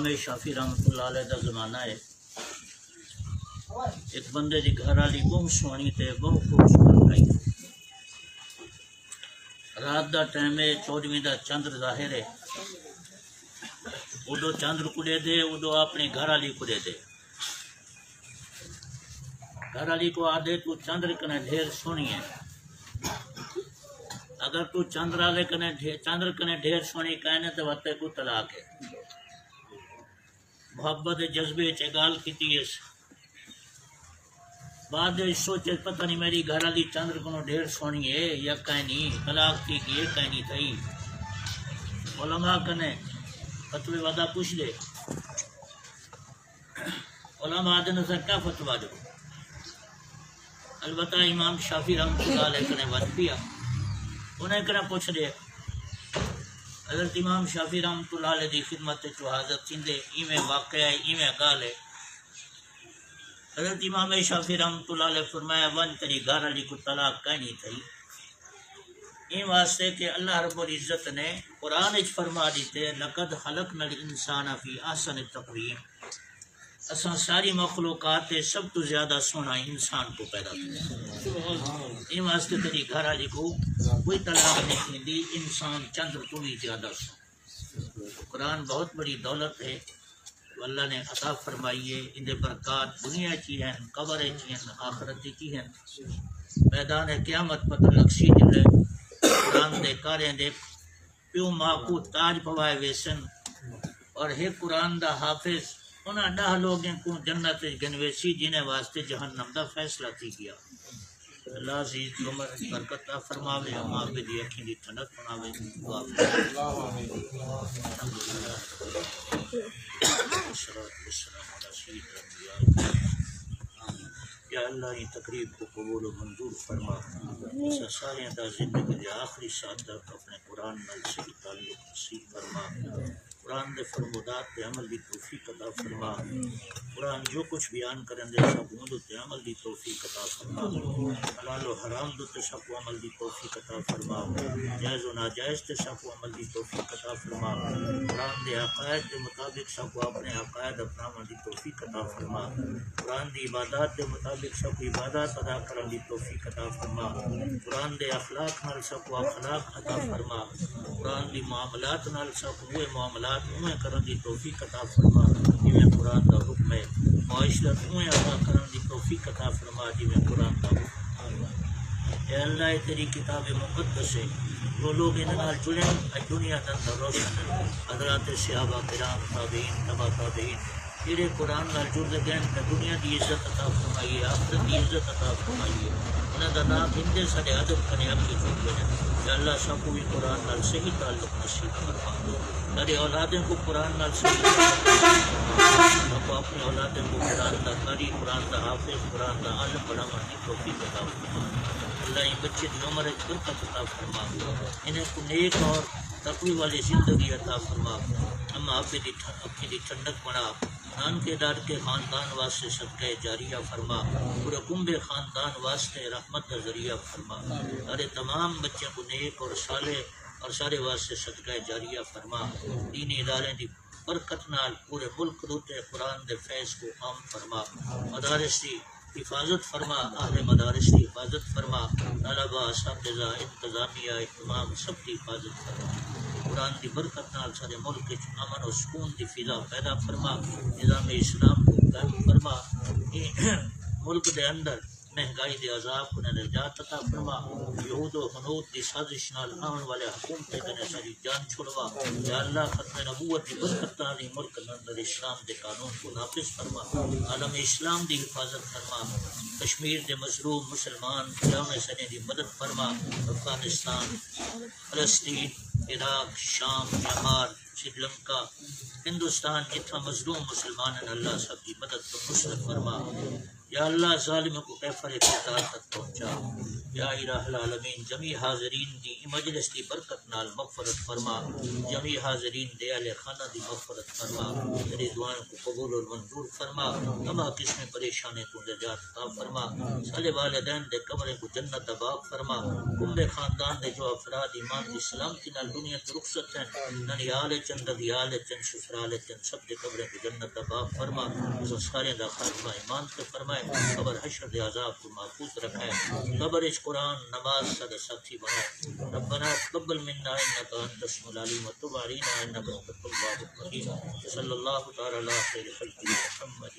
امام شافعی رحمۃ اللہ علیہ دا زمانہ ہے. ایک بندے دی گھر والی بہت سونی تے بہت خوبصورت آئی. رات دا ٹائم ہے، 14ویں دا چندر ظاہر ہے. ادو چندر کڑے دے، ادو اپنی گھر والی کڑے دے. گھر والی کو آدھے تو چندر کنے ڈھیر سونی ہے. اگر تو چندر کنے ڈھیر سونی کہنے تو وقت کو طلاق ہے. محبت جذبے چگال کیتی ہے. بعد سوچے پتہ نہیں میری گھر والی چندر کو ڈھیر سونی ہے یا کہیں طلاق تھی کہ یہ کہیں تھی. علماء کنے فتوی وعدہ پوچھ لے. علماء دن سے کیا فتوا دو. البتہ امام شافعی رحمۃ اللہ علیہ کنے ود پیا انہیں کنے پوچھ دے. حضرت امام شافعی رحمۃ اللہ علیہ دی خدمت جو حاضر تھیندے ایویں واقعہ ہے، ایویں گال ہے. حضرت امام شافعی رحمۃ اللہ علیہ فرمایا ون تیری گھر والی کو طلاق کہنی تھی این واسطے کہ اللہ رب العزت نے قرآن اچ فرما دیتے لقد خلقنا الانسان فی احسن تقویم. اساں ساری مخلوقات سب تو زیادہ سونا انسان کو پیدا کیا. این واسطے تیری گھر والی کو کوئی طلاق نہیں دی. انسان چندر تو بھی زیادہ سونا. قرآن بہت بڑی دولت ہے اللہ نے عطا فرمائی ہے. ان برکات دنیا کی ہیں، قبر کی ہیں، آخرت کی ہیں. میدان قیامت پتہ لکسی جلے قرآن دے کاریں دے پیو ماں کو تاج پوائے ویسن اور ہے قرآن دا حافظ انہاں 10 لوگوں کو جنت گنویسی جنہیں واسطے جہنم دا فیصلہ تھی گیا. اللہ عزیز کی عمر برکت عطا فرماوے. ماں پہ دی اکھیں دی ٹھنڈک بناوے. یا اللہ یہ تقریب کو قبول و منظور فرما. اسا سارے دا زندگی دے آخری ساتھ تک اپنے قرآن نال صحیح تعلق نصیب فرما. قرآن دے فرمودات پہ عمل دی توفیق عطا فرما. قرآن جو کچھ بیان کرن دے سب اون تے عمل دی توفیق عطا فرما. حلال و حرام تے سب عمل دی توفیق عطا فرما. جائز و ناجائز تے سب عمل دی توفیق عطا فرما. قرآن دے عقائد کے مطابق سب اپنے عقائد اپناون دی توفیق عطا فرما. قرآن دی عبادات کے مطابق سب عبادات ادا کرن دی توفیق عطا فرما. قرآن دے اخلاق نال سب اخلاق عطا فرما. قرآن دی معاملات نال سب وہ معاملات اویں کرن دی توفیق عطا فرما جویں قرآن دا حکم ہے. معاشرت اویں ادا کرن دی توفیق عطا فرما جویں قرآن دا حکم ہے. اے اللہ تیری کتاب مقدس ہے. جو لوگ ان نال جڑے دنیا دا روشن حضرات صحابہ کرام تابعین تبع تابعین جڑے قرآن نال جڑ گئے تے دنیا دی عزت عطا فرمائی، آخرت دی عزت عطا فرمائی. انہاں دا نام ہندے سارے ادب کنے اپنی چھوٹ گئے. یا اللہ سب کو بھی قرآن نال صحیح تعلق نصیب فرما. میری اولادیں کو قرآن نال صحیح سب اپنی اولادیں کو قرآن دا قاری، قرآن دا حافظ، قرآن دا عالم بناون دی توفیق عطا فرما. اللہ یہ بچے دی عمر برکت عطا فرما. انہیں کو نیک اور تقوی والی زندگی عطا فرما. اما آپ دی اپنی دی ٹھنڈک بنا. نان کے دار کے خاندان واسطے صدقہ جاریہ فرما. پورے کنبے خاندان واسطے رحمت کا ذریعہ فرما. سارے تمام بچوں کو نیک اور صالح اور سارے واسطے صدقہ جاریہ فرما. دینی ادارے دی برکت نال پورے ملک دوتے قرآن دے فیض کو عام فرما. مدارس دی حفاظت فرما. اہل مدارس کی حفاظت فرما. طلباء، اساتذہ، انتظامیہ، امام سب کی حفاظت فرما. قرآن دی برکت نال سارے ملک امن و سکون دی فضا پیدا فرما. نظام اسلام کو قائم فرما. ملک دے اندر مہنگائی دے عذاب کو نجات عطا فرما. یہود و حنود دی سازش نال آن والے حکومت کنے ساری جان چھڑوا. یا اللہ ختم نبوت دی برکت نال ملک اندر اسلام دے قانون کو نافذ فرما. عالم اسلام دی حفاظت فرما. کشمیر دے مظلوم مسلمان جامع سنے دی مدد فرما. افغانستان، فلسطین، عراق، شام، میانمار، سری لنکا، ہندوستان جتنا مظلوم مسلمان اللہ سب کی مدد و نصرت فرما. یا اللہ ظالم کو کیفر اقتدار تک پہنچا. یا الہ العالمین جمی حاضرین دی مجلس دی برکت نال مغفرت فرما. جمی حاضرین دے اہل خانہ دی مغفرت فرما. تیری دعائیں کو قبول اور منظور فرما. تمام قسم پریشانی تو نجات عطا فرما. سارے والدین دے قبریں کو جنت باب فرما. کمبے خاندان دے جو افراد ایمان دی سلامتی نال دنیا تو رخصت ہیں ننیال چند دیال چند سسرال چند سب دے قبریں کو جنت باب فرما. سارے دا خاتمہ ایمان تے فرمائے. قبر حشر دے عذاب کو محفوظ رکھے. قبر اس قرآن نماز صدر ساتھی بنائے. ربنا تقبل منا انك انت السميع العليم وتب علينا انك انت التواب الرحيم. صلی اللہ تعالی علی خیر خلق محمد.